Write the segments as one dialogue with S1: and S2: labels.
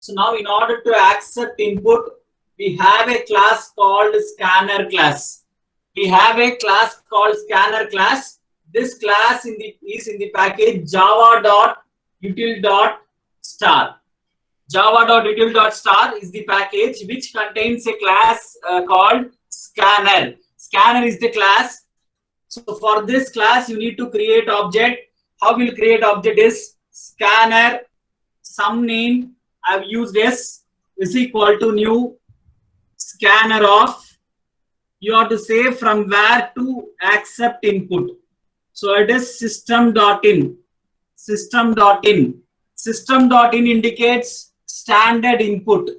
S1: So now in order to accept input, we have a class called scanner class. We have a class called scanner class. This class is in the package java.util.star. Java.util.star is the package which contains a class called scanner. Scanner is the class. So for this class, you need to create object. How we'll create object is scanner some name I've used is equal to new scanner of. You have to say from where to accept input. So it is system.in. System.in. System.in indicates standard input.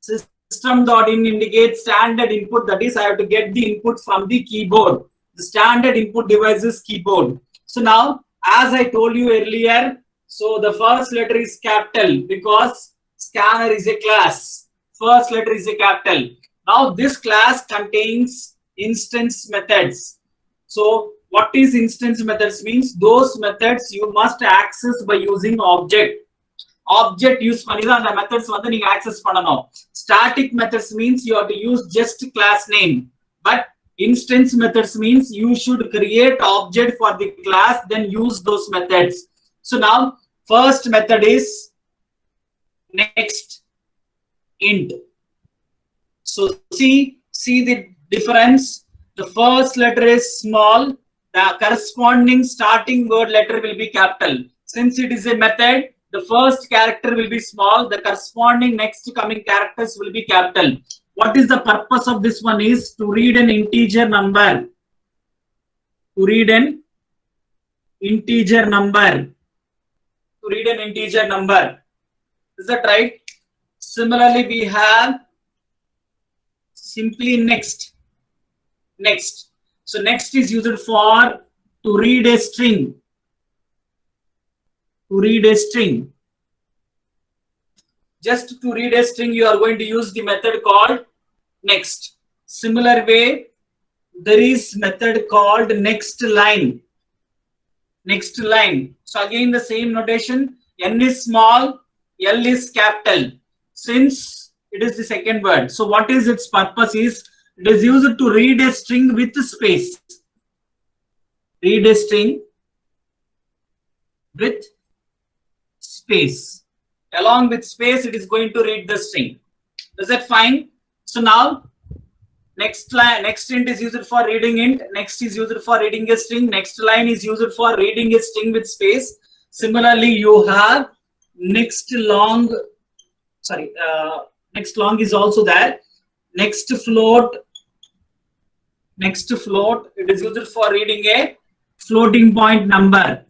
S1: System.in indicates standard input. That is, I have to get the input from the keyboard. The standard input device is keyboard. So now, as I told you earlier, so the first letter is capital because scanner is a class. First letter is a capital. Now this class contains instance methods. So what is instance methods means? Those methods you must access by using object. Object use பண்ணி the methods வந்து நீங்க access பண்ணணும். Static methods means you have to use just class name. But instance methods means you should create object for the class, then use those methods. So now first method is next int. So see the difference. The first letter is small. The corresponding starting word letter will be capital. Since it is a method, the first character will be small. The corresponding next coming characters will be capital. What is the purpose of this one is to read an integer number. To read an integer number. To read an integer number. Is that right? Similarly, we have simply next. Next. So next is used for to read a string. To read a string. Just to read a string, you are going to use the method called next. Similar way, there is method called next line. Next line. So again the same notation. N is small, L is capital. Since it is the second word. So what is its purpose is it is used to read a string with space. Read a string with space. Along with space, it is going to read the string. Is that fine? So now next line, next int is used for reading int. Next is used for reading a string. Next line is used for reading a string with space. Similarly, you have next long. Sorry, next long is also there. Next float. Next float. It is used for reading a floating point number.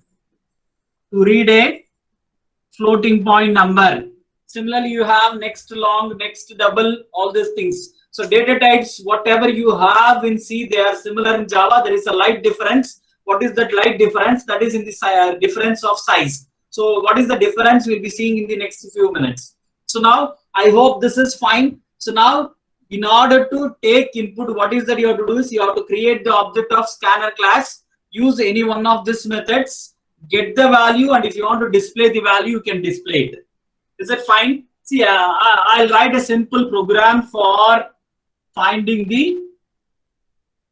S1: To read a floating point number. Similarly, you have next long, next double, all these things. So data types, whatever you have in C, they are similar in Java. There is a light difference. What is that light difference? That is in the difference of size. So what is the difference? We'll be seeing in the next few minutes. So now I hope this is fine. So now in order to take input, what is that you have to do is you have to create the object of scanner class. Use any one of these methods. Get the value, and if you want to display the value, you can display it. Is that fine? See, I'll write a simple program for finding the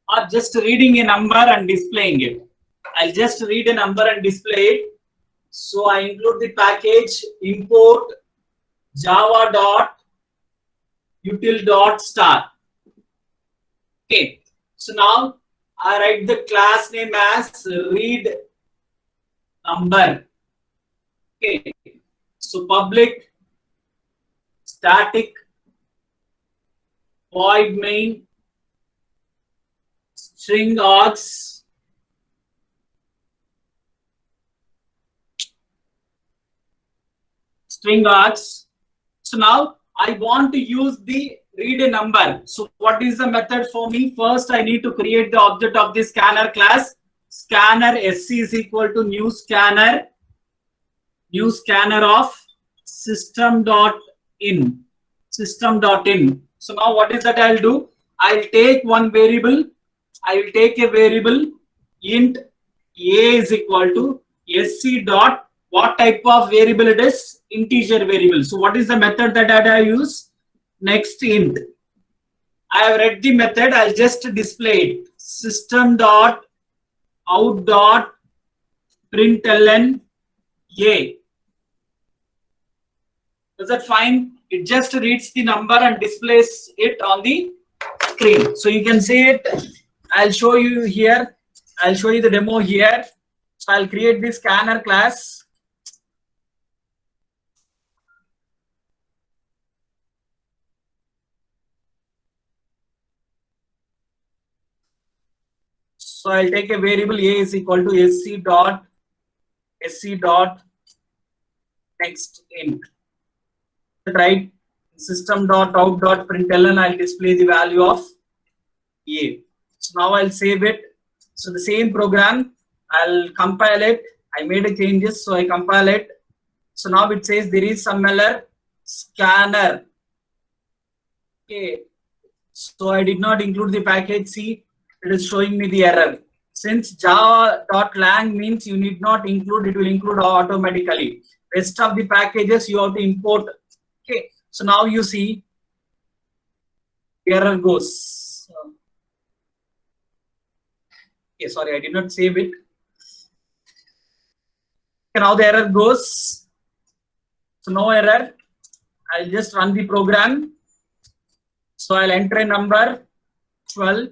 S1: or just reading a number and displaying it. I'll just read a number and display it. So I include the package import java.util.star. Okay. So now I write the class name as read number. Okay. So public static void main string args string args. So now I want to use the read a number. So what is the method for me? First, I need to create the object of the scanner class. Scanner sc is equal to new scanner of system.in. System.in. So now what is that I'll do? I'll take one variable. I will take a variable int a is equal to sc dot What type of variable it is? Integer variable. So what is the method that I use? Next int. I have read the method. I'll just display it. System dot out dot println a. Is that fine? It just reads the number and displays it on the screen. So you can see it. I'll show you here. I'll show you the demo here. So I'll create this scanner class. So I'll take a variable a is equal to sc dot next int. Right? System dot out dot println. I'll display the value of a. So now I'll save it. So the same program, I'll compile it. I made a changes, so I compile it. So now it says there is some error scanner. Okay. So I did not include the package C. It is showing me the error. Since java.lang means you need not include, it will include automatically. Rest of the packages you have to import. Okay. So now you see the error goes. Okay, sorry, I did not save it. Okay, now the error goes. So no error. I'll just run the program. So I'll enter a number 12.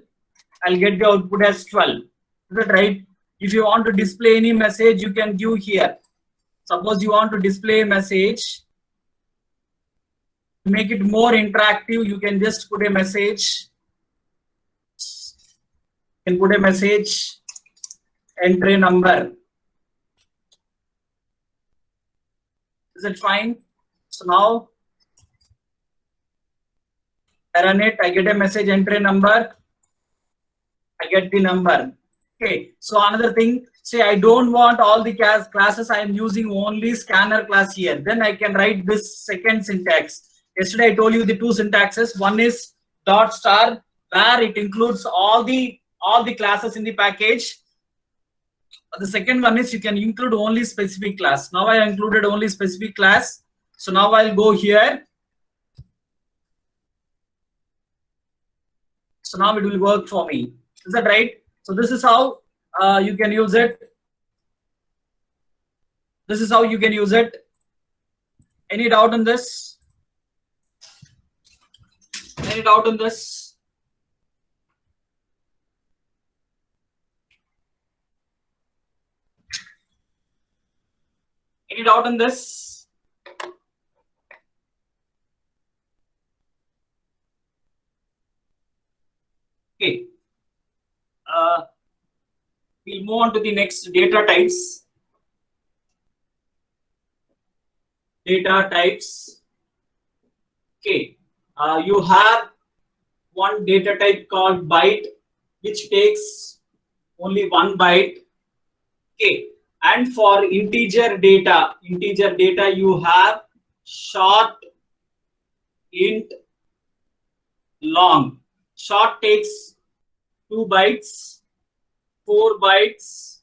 S1: I'll get the output as 12. Is that right? If you want to display any message, you can give here. Suppose you want to display a message. To make it more interactive, you can just put a message. You can put a message, enter a number. Is it fine? So now I run it, I get a message, enter a number, I get the number. Okay, so another thing, say I don't want all the classes, I am using only scanner class here. Then I can write this second syntax. Yesterday I told you the two syntaxes. One is dot star, where it includes all the classes in the package. The second one is you can include only specific class. Now I included only specific class. So now I'll go here. So now it will work for me. Is that right? So this is how you can use it. This is how you can use it. Any doubt on this? Any doubt on this? Any doubt on this? Okay. We'll move on to the next data types. Data types. Okay. You have one data type called byte, which takes only 1 byte. Okay. And for integer data you have short, int, long. Short takes 2 bytes, 4 bytes,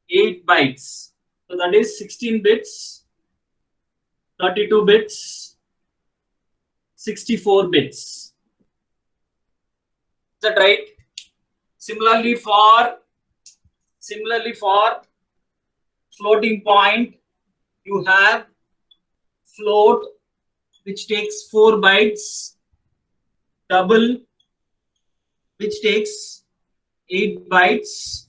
S1: 8 bytes. So that is 16 bits, 32 bits, 64 bits. Is that right? Similarly for floating point, you have float, which takes 4 bytes, double, which takes 8 bytes,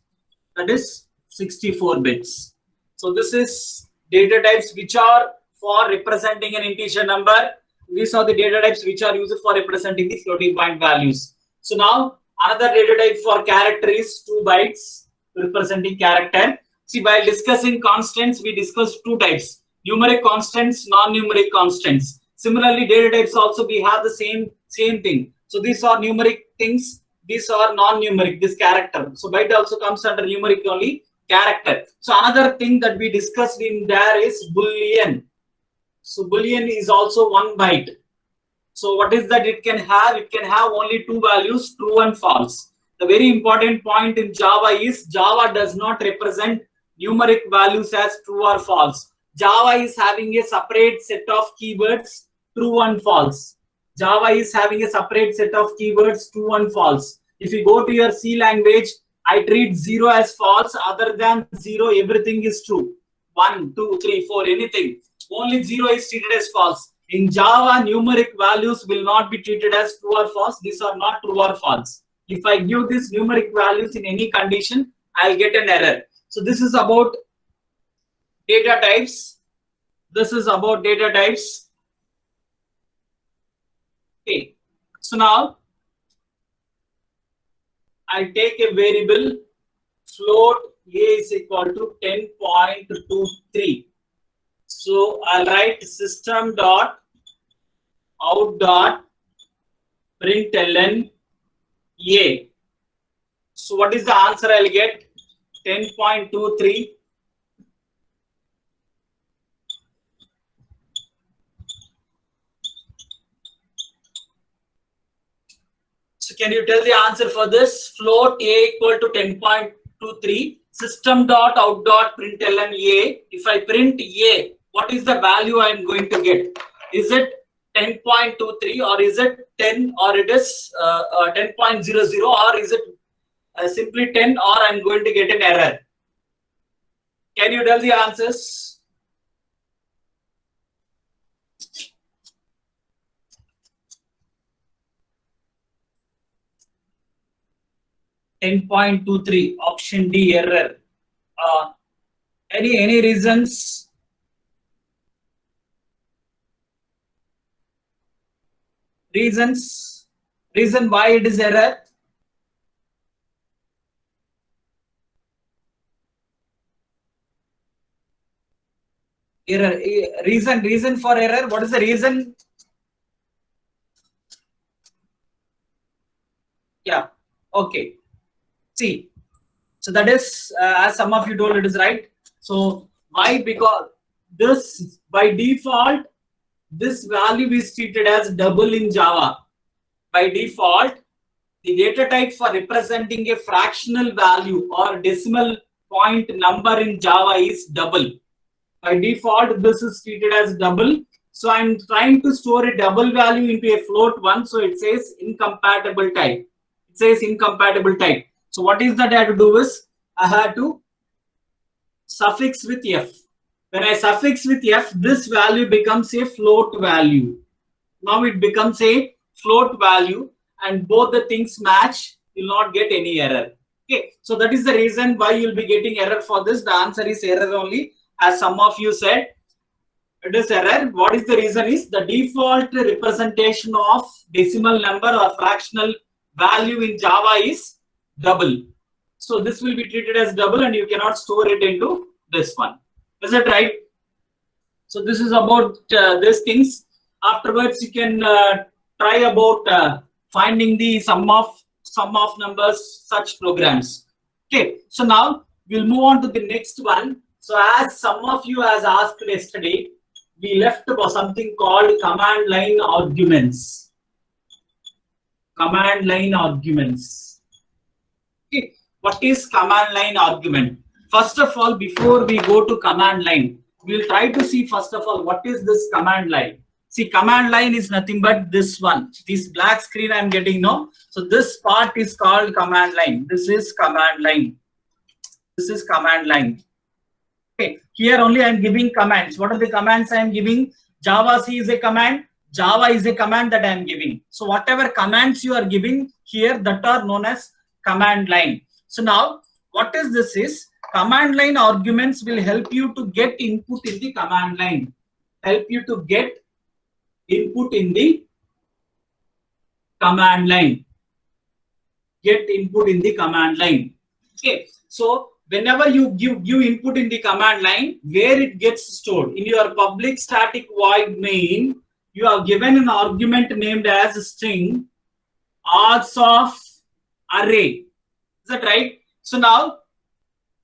S1: that is 64 bits. So this is data types which are for representing an integer number. These are the data types which are used for representing the floating point values. So now another data type for character is 2 bytes representing character. See, while discussing constants, we discussed 2 types: numeric constants, non-numeric constants. Similarly, data types also we have the same thing. So these are numeric things. These are non-numeric, this character. So byte also comes under numeric only, character. So another thing that we discussed in there is Boolean. So Boolean is also 1 byte. So what is that it can have? It can have only 2 values, true and false. The very important point in Java is Java does not represent numeric values as true or false. Java is having a separate set of keywords, true and false. Java is having a separate set of keywords, true and false. If you go to your C language, I treat 0 as false. Other than 0, everything is true. 1, 2, 3, 4, anything. Only 0 is treated as false. In Java, numeric values will not be treated as true or false. These are not true or false. If I give these numeric values in any condition, I'll get an error. So this is about data types. This is about data types. Okay. So now I take a variable float a is equal to 10.23. So I'll write system dot out dot println a. So what is the answer I'll get? 10.23. So can you tell the answer for this? Float a equal to 10.23. System dot out dot println a. If I print a, what is the value I am going to get? Is it 10.23 or is it 10 or it is 10.00 or is it simply 10 or I'm going to get an error? Can you tell the answers? .23 option D error. Any reasons? Reason why it is error? Error. Reason for error. What is the reason? Yeah. Okay. See. So that is as some of you told, it is right. So why? Because this by default, this value is treated as double in Java. By default, the data type for representing a fractional value or decimal point number in Java is double. By default, this is treated as double. So I'm trying to store a double value into a float one. So it says incompatible type. It says incompatible type. So what is that I have to do is I have to suffix with f. When I suffix with f, this value becomes a float value. Now it becomes a float value and both the things match, you'll not get any error. Okay, so that is the reason why you'll be getting error for this. The answer is error only, as some of you said. It is error. What is the reason is the default representation of decimal number or fractional value in Java is double. So this will be treated as double and you cannot store it into this one. Is it right? So this is about these things. Afterwards, you can try about finding the sum of numbers, such programs. Okay. So now we'll move on to the next one. So as some of you has asked yesterday, we left about something called command line arguments. Command line arguments. Okay. What is command line argument? First of all, before we go to command line, we'll try to see first of all, what is this command line? See, command line is nothing but this one. This black screen I'm getting now. So this part is called command line. This is command line. This is command line. Okay, here only I'm giving commands. What are the commands I'm giving? Java C is a command. Java is a command that I'm giving. So whatever commands you are giving here, that are known as command line. So now, what is this is? Command line arguments will help you to get input in the command line. Help you to get input in the command line. Get input in the command line. Okay. So whenever you give input in the command line, where it gets stored? In your public static void main, you have given an argument named as string args of array. Is that right? So now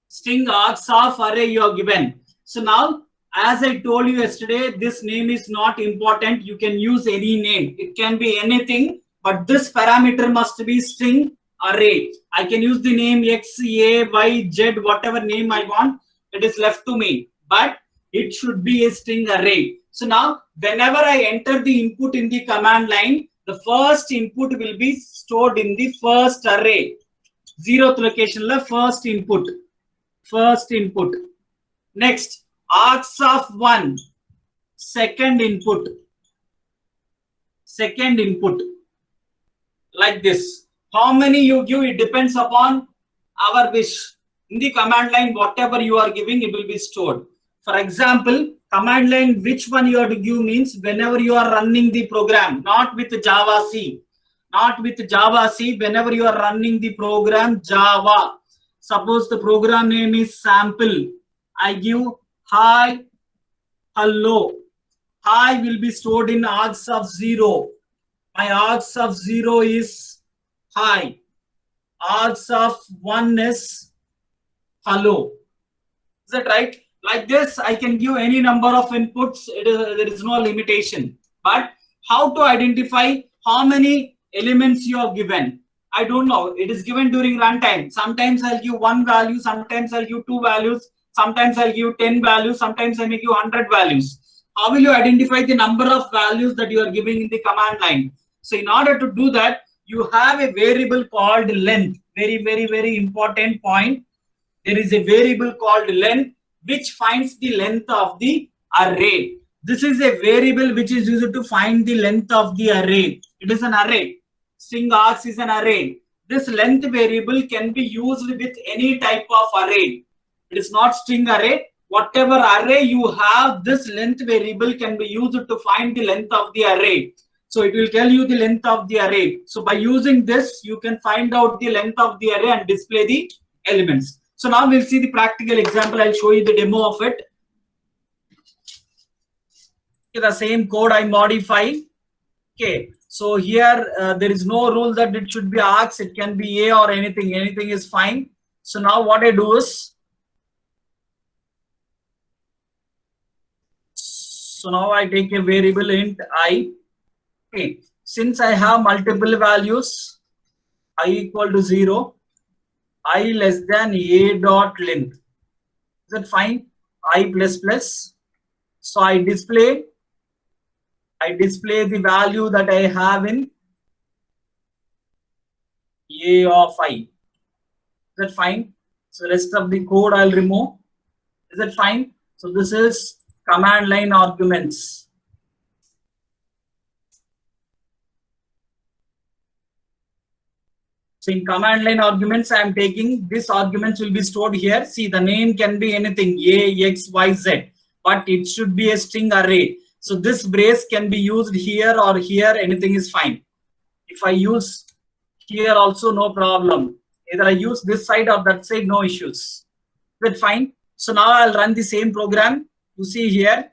S1: string args of array you have given. So now, as I told you yesterday, this name is not important. You can use any name. It can be anything, but this parameter must be string array. I can use the name X, A, Y, Z, whatever name I want. it is left to me, but it should be a string array. So now whenever I enter the input in the command line, the first input will be stored in the first array. 0th location la first input. Next, args of 1, second input, like this. How many you give, it depends upon our wish. In the command line, whatever you are giving, it will be stored. For example, command line, which one you have to give means whenever you are running the program, not with Java C. Whenever you are running the program Java, suppose the program name is sample, I give hi, hello. Hi will be stored in args of 0. My args of 0 is hi. Args of 1 is hello. Is that right? Like this, I can give any number of inputs. There is no limitation. But how to identify how many elements you have given? I don't know. It is given during runtime. Sometimes I'll give 1 value. Sometimes I'll give 2 values. Sometimes I'll give 10 values. Sometimes I may give 100 values. How will you identify the number of values that you are giving in the command line? So in order to do that, you have a variable called length. Very important point. There is a variable called length which finds the length of the array. This is a variable which is used to find the length of the array. It is an array. String args is an array. This length variable can be used with any type of array. It is not string array. Whatever array you have, this length variable can be used to find the length of the array. So it will tell you the length of the array. So by using this, you can find out the length of the array and display the elements. So now we'll see the practical example. I'll show you the demo of it. Okay, the same code I modify. Okay, so here there is no rule that it should be args. It can be A or anything. Anything is fine. So now what I do is, so now I take a variable int I. Okay, since I have multiple values, I equal to 0, I less than a dot length. Is that fine? I plus plus. So I display the value that I have in a of I. Is that fine? So rest of the code I'll remove. Is that fine? So this is command line arguments. So in command line arguments, I am taking this arguments will be stored here. See, the name can be anything, A, X, Y, Z, but it should be a string array. So this brace can be used here or here, anything is fine. If I use here also, no problem. Either I use this side or that side, no issues. Is that fine? So now I'll run the same program. You see here.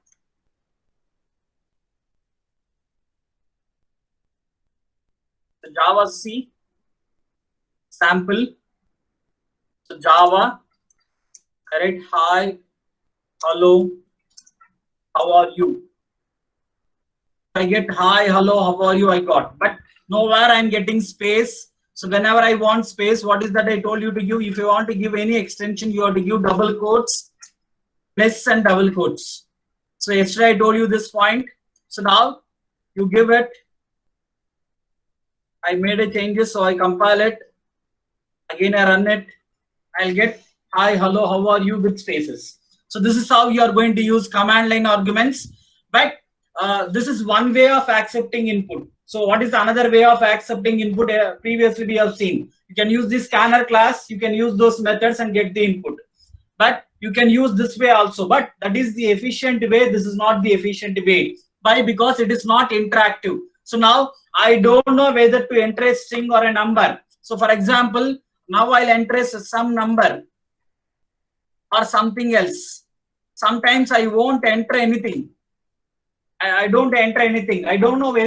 S1: The Java C. Sample, so Java, correct, hi, hello, how are you? I get hi, hello, how are you, I got, but nowhere I'm getting space. So whenever I want space, what is that I told you to give? If you want to give any extension, you have to give double quotes, plus and double quotes. So yesterday I told you this point. So now you give it, I made a changes, so I compile it. Again, I run it. I'll get hi, hello, how are you with spaces. So this is how you are going to use command line arguments. But this is one way of accepting input. So what is another way of accepting input? Previously we have seen. You can use the scanner class. You can use those methods and get the input. But you can use this way also. But that is the efficient way. This is not the efficient way. Why? Because it is not interactive. So now I don't know whether to enter a string or a number. So for example, now I'll enter some number or something else. Sometimes I won't enter anything. I don't enter anything. I don't know whether